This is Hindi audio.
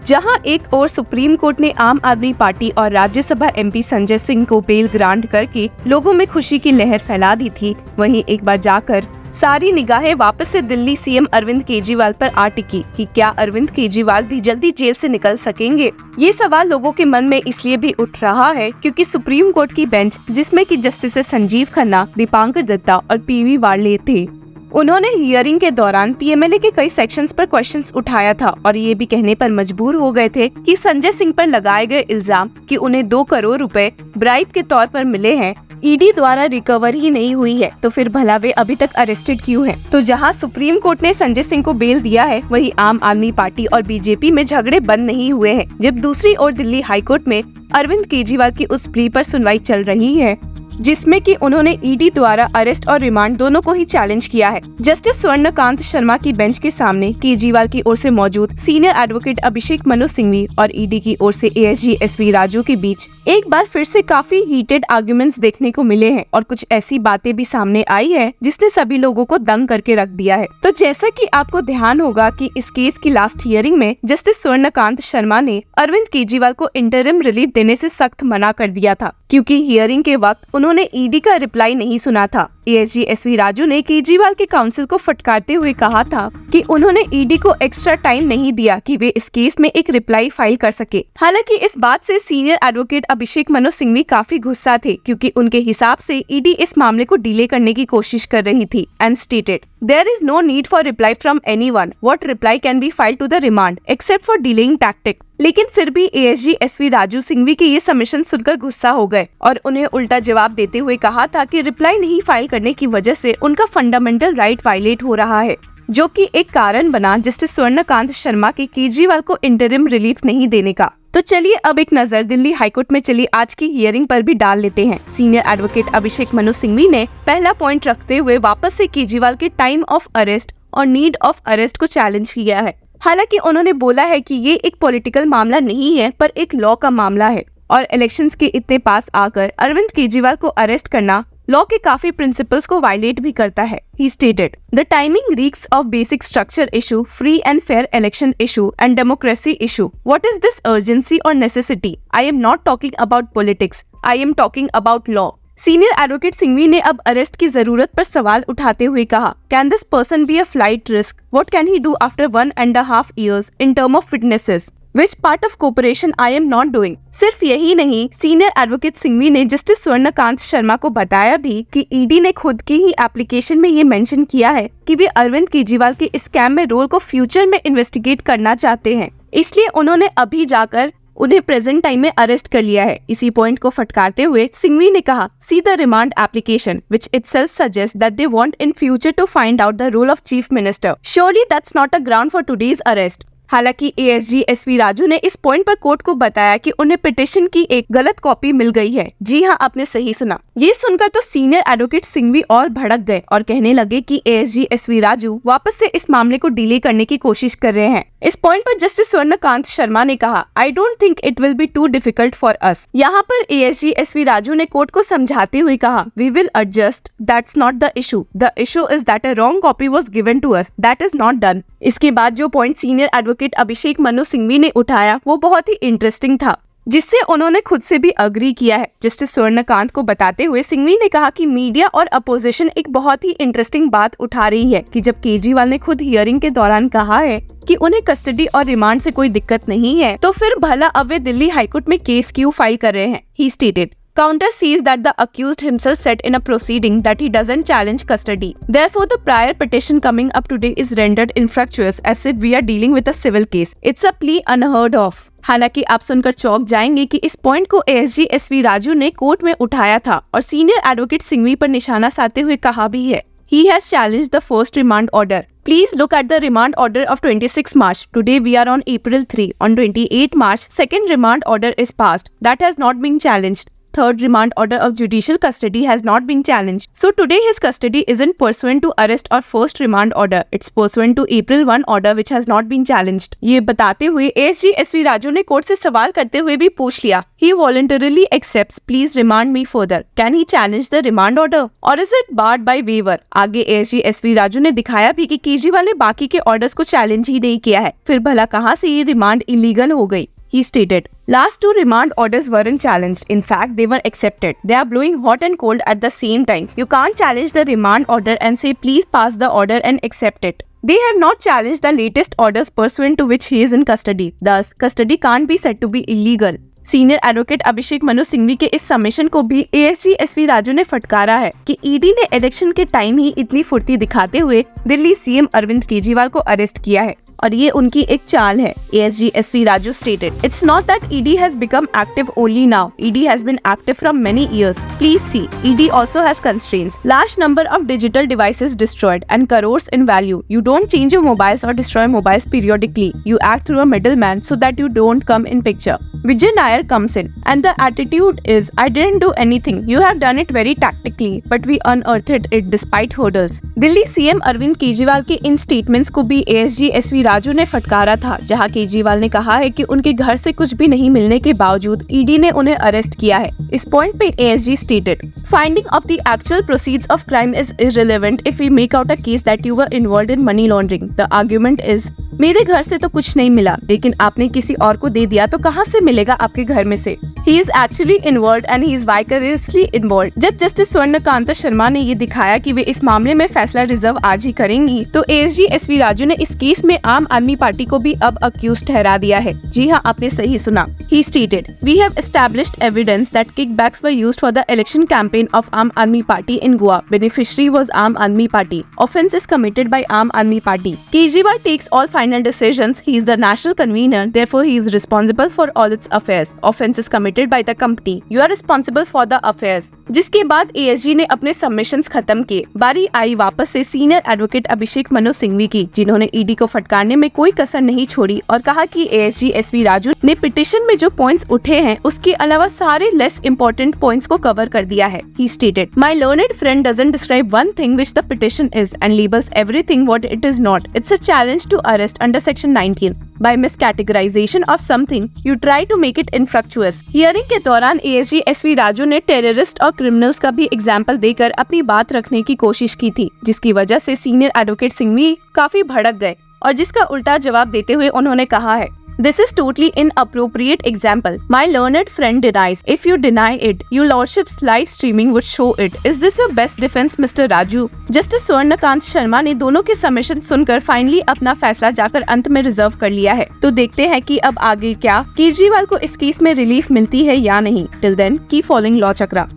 जहां एक और सुप्रीम कोर्ट ने आम आदमी पार्टी और राज्यसभा एमपी संजय सिंह को बेल ग्रांट करके लोगों में खुशी की लहर फैला दी थी, वहीं एक बार जाकर सारी निगाहें वापस से दिल्ली सीएम अरविंद केजरीवाल पर आ टिकी कि क्या अरविंद केजरीवाल भी जल्दी जेल से निकल सकेंगे। ये सवाल लोगों के मन में इसलिए भी उठ रहा है क्योंकि सुप्रीम कोर्ट की बेंच, जिसमें कि जस्टिस संजीव खन्ना, दीपांकर दत्ता और पीवी वार्ले थे, उन्होंने हियरिंग के दौरान पीएमएलए के कई सेक्शंस पर क्वेश्चंस उठाया था और ये भी कहने पर मजबूर हो गए थे कि संजय सिंह पर लगाए गए इल्जाम कि उन्हें 2 करोड़ रुपए ब्राइब के तौर पर मिले हैं, ईडी द्वारा रिकवर ही नहीं हुई है, तो फिर भला वे अभी तक अरेस्टेड क्यों हैं? तो जहां सुप्रीम कोर्ट ने संजय सिंह को बेल दिया है, वहीं आम आदमी पार्टी और बीजेपी में झगड़े बंद नहीं हुए हैं, जब दूसरी ओर दिल्ली हाईकोर्ट में अरविंद केजरीवाल की उस प्ली पर सुनवाई चल रही है जिसमें कि उन्होंने ईडी द्वारा अरेस्ट और रिमांड दोनों को ही चैलेंज किया है। जस्टिस स्वर्णकांत शर्मा की बेंच के सामने केजरीवाल की ओर से मौजूद सीनियर एडवोकेट अभिषेक मनु सिंघवी और ईडी की ओर से एएसजी एसवी राजू के बीच एक बार फिर से काफी हीटेड आर्गुमेंट्स देखने को मिले हैं और कुछ ऐसी बातें भी सामने आई है जिसने सभी लोगों को दंग करके रख दिया है। तो जैसा कि आपको ध्यान होगा कि इस केस की लास्ट हियरिंग में जस्टिस स्वर्णकांत शर्मा ने अरविंद केजरीवाल को इंटरिम रिलीफ देने से सख्त मना कर दिया था, क्योंकि हियरिंग के वक्त उन्होंने ईडी का रिप्लाई नहीं सुना था। एएसजी एसवी राजू ने केजरीवाल के काउंसिल को फटकारते हुए कहा था कि उन्होंने ईडी को एक्स्ट्रा टाइम नहीं दिया कि वे इस केस में एक रिप्लाई फाइल कर सके। हालांकि इस बात से सीनियर एडवोकेट अभिषेक मनु सिंघवी काफी गुस्सा थे, क्योंकि उनके हिसाब से ईडी इस मामले को डिले करने की कोशिश कर रही थी and stated there is no need for reply from anyone, what reply can be filed to the remand except for delaying tactic. लेकिन फिर भी एएसजी एसवी राजू सिंघवी के ये सबमिशन सुनकर गुस्सा हो गए और उन्हें उल्टा जवाब देते हुए कहा था कि रिप्लाई नहीं फाइल करने की वजह से उनका फंडामेंटल राइट वायलेट हो रहा है, जो कि एक कारण बना जस्टिस स्वर्णकांत शर्मा के केजरीवाल को इंटरिम रिलीफ नहीं देने का। तो चलिए अब एक नजर दिल्ली हाईकोर्ट में चली आज की हियरिंग पर भी डाल लेते हैं। सीनियर एडवोकेट अभिषेक मनु सिंघवी ने पहला पॉइंट रखते हुए वापस से केजरीवाल के टाइम ऑफ अरेस्ट और नीड ऑफ अरेस्ट को चैलेंज किया है। हालांकि उन्होंने बोला है कि ये एक पॉलिटिकल मामला नहीं है, पर एक लॉ का मामला है और इलेक्शंस के इतने पास आकर अरविंद केजरीवाल को अरेस्ट करना लॉ के काफी प्रिंसिपल्स को वायलेट भी करता है। He stated, "The timing reeks of basic structure issue, free and fair election issue, and democracy issue. What is this urgency or necessity? I am not talking about politics. I am talking about law." Senior advocate Singhvi ने अब अरेस्ट की जरूरत पर सवाल उठाते हुए कहा, "Can this person be a flight risk? What can he do after 1.5 years in term of fitnesses? Which part of cooperation I am not doing?" सिर्फ यही नहीं, सीनियर एडवोकेट सिंघवी ने जस्टिस स्वर्णकांत शर्मा को बताया भी कि ईडी ने खुद की ही एप्लीकेशन में ये मेंशन किया है कि वे अरविंद केजरीवाल के स्कैम में रोल को फ्यूचर में इन्वेस्टिगेट करना चाहते हैं, इसलिए उन्होंने अभी जाकर उन्हें प्रेजेंट टाइम में अरेस्ट कर लिया है। इसी पॉइंट को फटकारते हुए सिंघवी ने कहा, "See the remand application, which itself suggests that they want in future to find out the role of chief minister. Surely that's not a ground for today's arrest." हालांकि एएसजी एसवी राजू ने इस पॉइंट पर कोर्ट को बताया कि उन्हें पिटीशन की एक गलत कॉपी मिल गई है। जी हाँ, आपने सही सुना। ये सुनकर तो सीनियर एडवोकेट सिंघवी और भड़क गए और कहने लगे कि एएसजी एसवी राजू वापस से इस मामले को डिले करने की कोशिश कर रहे हैं। इस पॉइंट पर जस्टिस स्वर्णकांत शर्मा ने कहा, "I don't think it will be too difficult for us." यहाँ पर एएसजी एसवी राजू ने कोर्ट को समझाते हुए कहा, "We will adjust. That's not the issue. The issue is that a wrong copy was given to us. That is not done." इसके बाद जो point senior advocate Abhishek Manu Singhvi ने उठाया वो बहुत ही इंटरेस्टिंग था, जिससे उन्होंने खुद से भी अग्री किया है। जस्टिस स्वर्णकांत को बताते हुए सिंघवी ने कहा कि मीडिया और अपोजिशन एक बहुत ही इंटरेस्टिंग बात उठा रही है कि जब केजरीवाल ने खुद हियरिंग के दौरान कहा है कि उन्हें कस्टडी और रिमांड से कोई दिक्कत नहीं है, तो फिर भला अब वे दिल्ली हाईकोर्ट में केस क्यों फाइल कर रहे हैं। He stated, "Counter sees that the accused himself said in a proceeding that he doesn't challenge custody. Therefore, the prior petition coming up today is rendered infructuous as if we are dealing with a civil case. It's a plea unheard of." हालांकि आप सुनकर चौंक जाएंगे कि इस पॉइंट को एएसजी एसवी राजू ने कोर्ट में उठाया था और सीनियर एडवोकेट सिंघवी पर निशाना साधते हुए कहा भी है, "He has challenged the first remand order. Please look at the remand order of 26 March. Today we are on April 3. On 28 March, second remand order is passed. That has not been challenged. third remand order of judicial custody has not been challenged. So today his custody isn't pursuant to arrest or first remand order. It's pursuant to April 1 order which has not been challenged. ये बताते हुए ASG SV राजू ने कोर्ट से सवाल करते हुए भी पूछ लिया, He voluntarily accepts. Please remand me further. Can he challenge the remand order or is it barred by waiver? आगे ASG SV राजू ने दिखाया भी कि केजरीवाल ने बाकी के ऑर्डर्स को चैलेंज ही नहीं किया है, फिर भला कहाँ से ये रिमांड इलीगल हो गई? He stated, last two remand orders weren't challenged. In fact, they were accepted. They are blowing hot and cold at the same time. You can't challenge the remand order and say, please pass the order and accept it. They have not challenged the latest orders pursuant to which he is in custody. Thus, custody can't be said to be illegal. Senior advocate Abhishek Manu Singhvi के इस सबमिशन को भी ASG SV राजू ने फटकारा है कि ईडी ने इलेक्शन के टाइम ही इतनी फुर्ती दिखाते हुए दिल्ली सीएम अरविंद केजरीवाल को अरेस्ट किया है और ये उनकी एक चाल है। ASG SV Raju stated, It's not that ED has become active only now. ED has been active from many years. Please see, ED also has constraints. Large number of digital devices destroyed and crores in value. You don't change your mobiles or destroy mobiles periodically. You act through a middleman so that you don't come in picture. Vijay Nair comes in and the attitude is, I didn't do anything. You have done it very tactically, but we unearthed it despite hurdles. Delhi CM Arvind Kejriwal के इन स्टेटमेंट्स को भी ASG SV राजू ने फटकारा था, जहां केजरीवाल ने कहा है कि उनके घर से कुछ भी नहीं मिलने के बावजूद ईडी ने उन्हें अरेस्ट किया है। इस पॉइंट पे ASG stated, finding of the actual proceeds of crime is irrelevant if we make out a case that you were involved in money laundering. The argument is, मेरे घर से तो कुछ नहीं मिला, लेकिन आपने किसी और को दे दिया तो कहां से मिलेगा आपके घर में से? He is actually involved and he is vicariously involved। जब जस्टिस स्वर्णकांत शर्मा ने ये दिखाया कि वे इस मामले में फैसला रिजर्व आज ही करेंगी, तो ASG SV राजू ने इस केस में आम आदमी पार्टी को भी अब अक्यूज ठहरा दिया है। जी हाँ, आपने सही सुना। He stated, We have established evidence that kickbacks were used for the election campaign of Aam Aadmi Party in Goa. Beneficiary was Aam Aadmi Party. Offence is committed by Aam Aadmi Party. Kejriwal takes all final decisions. He is the national convener, therefore he is responsible for all its affairs. Offence is committed by the company. You are responsible for the affairs. जिसके बाद ASG ने अपने सबमिशंस खत्म किए। बारी आई वापस से सीनियर एडवोकेट अभिषेक मनु सिंघवी की, जिन्होंने ईडी को फटकारने में कोई कसर नहीं छोड़ी और कहा कि ASG SV राजू ने पिटीशन में जो पॉइंट्स उठे हैं उसके अलावा सारे लेस इम्पोर्टेंट पॉइंट्स को कवर कर दिया है। He stated, My learned friend doesn't describe one thing which the petition is and labels everything what it is not. It's a challenge to arrest under section 19. By miscategorization of something, you try to make it infructuous. Hearing के दौरान ASG SV राजू ने टेररिस्ट और क्रिमिनल्स का भी एग्जाम्पल देकर अपनी बात रखने की कोशिश की थी, जिसकी वजह से सीनियर एडवोकेट सिंघवी काफी भड़क गए और जिसका उल्टा जवाब देते हुए उन्होंने कहा है, This is totally inappropriate example. My learned friend denies. If you deny it, your lordship's live streaming would show it. Is this your best defense, Mr. Raju? Justice Swarnakanta Sharma ने दोनों के सबमिशन सुनकर फाइनली अपना फैसला जाकर अंत में रिजर्व कर लिया है। तो देखते हैं कि अब आगे क्या केजरीवाल को इस केस में रिलीफ मिलती है या नहीं। Till then keep following law चक्रा।